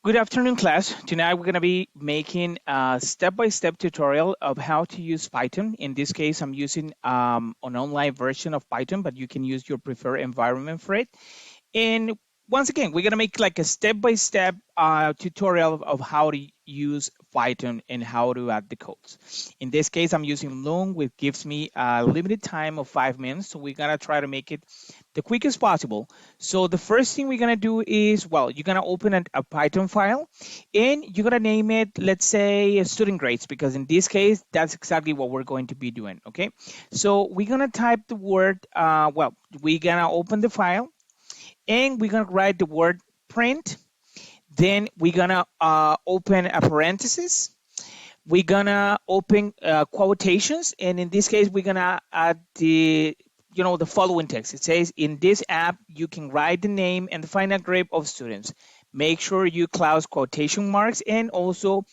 Good afternoon, class. Tonight we're going to be making a step-by-step tutorial of how to use Python. In this case, I'm using an online version of Python, but you can use your preferred environment for it. And once again, we're going to make like a step-by-step tutorial of how to use Python and how to add the codes. In this case, I'm using Loom, which gives me a limited time of 5 minutes. So we're going to try to make it the quickest possible. So the first thing we're going to do is, well, you're going to open a Python file and you're going to name it, let's say, student grades, because in this case, that's exactly what we're going to be doing. Okay. So we're going to type the word, we're going to open the file and we're going to write the word print. Then we're going to open a parenthesis. We're going to open quotations. And in this case, we're going to add the following text. It says, in this app, you can write the name and the final grade of students. Make sure you close quotation marks and also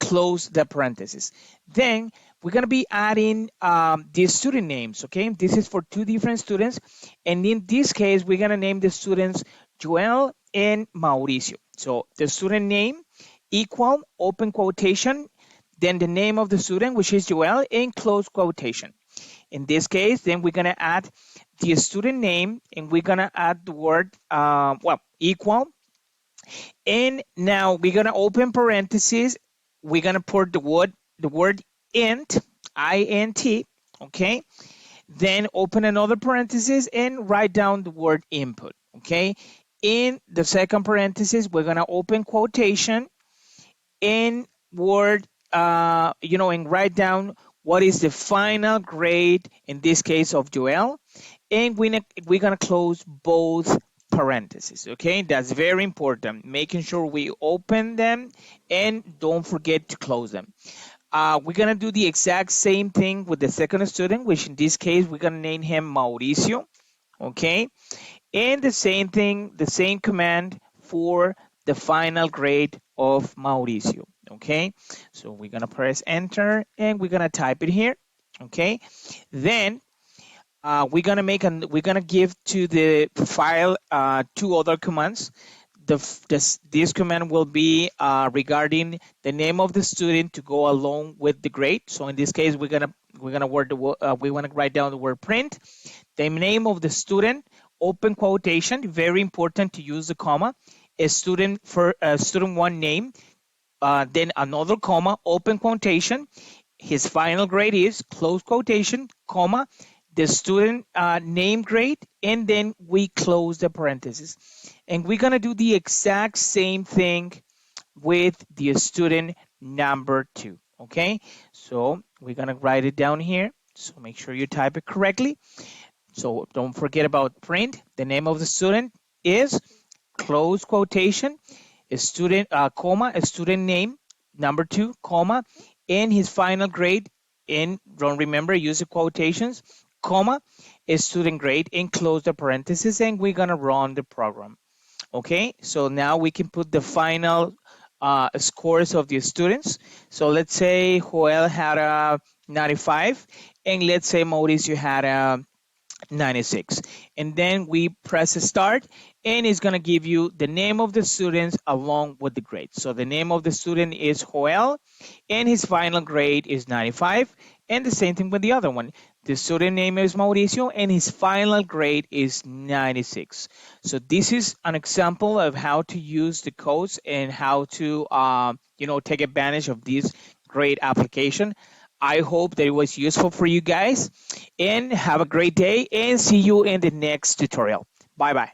close the parentheses. Then we're going to be adding the student names, okay? This is for two different students. And in this case, we're going to name the students Joel and Mauricio. So the student name equal open quotation, then the name of the student, which is Joel, and close quotation. In this case, then we're going to add the student name and we're going to add the word, equal. And now we're going to open parentheses. We're going to put the word int, int, okay? Then open another parenthesis and write down the word input, okay? In the second parenthesis, we're going to open quotation and word, and write down what is the final grade, in this case of Joel, and we're going to close both parentheses, okay? That's very important, making sure we open them and don't forget to close them. We're going to do the exact same thing with the second student, which in this case, we're going to name him Mauricio, okay? And the same thing, the same command for the final grade of Mauricio, okay? So we're going to press enter and we're going to type it here, okay? Then we're going to give to the file two other commands. This command will be regarding the name of the student to go along with the grade. So in this case, we want to write down the word print, the name of the student, open quotation, very important to use the comma, a student for student one name, then another comma, open quotation, his final grade is close quotation, comma, the student name grade, and then we close the parentheses. And we're going to do the exact same thing with the student number 2, okay? So we're going to write it down here. So make sure you type it correctly. So don't forget about print. The name of the student is close quotation, a student, comma, a student name, number 2, comma, and his final grade, and don't remember, use the quotations, comma, a student grade, and close the parentheses, and we're gonna run the program. Okay, so now we can put the final scores of the students. So let's say Joel had a 95, and let's say Mauricio had a 96, and then we press start and it's going to give you the name of the students along with the grade. So the name of the student is Joel and his final grade is 95, and the same thing with the other one. The student name is Mauricio and his final grade is 96. So this is an example of how to use the codes and how to take advantage of this great application. I hope that it was useful for you guys, and have a great day and see you in the next tutorial. Bye bye.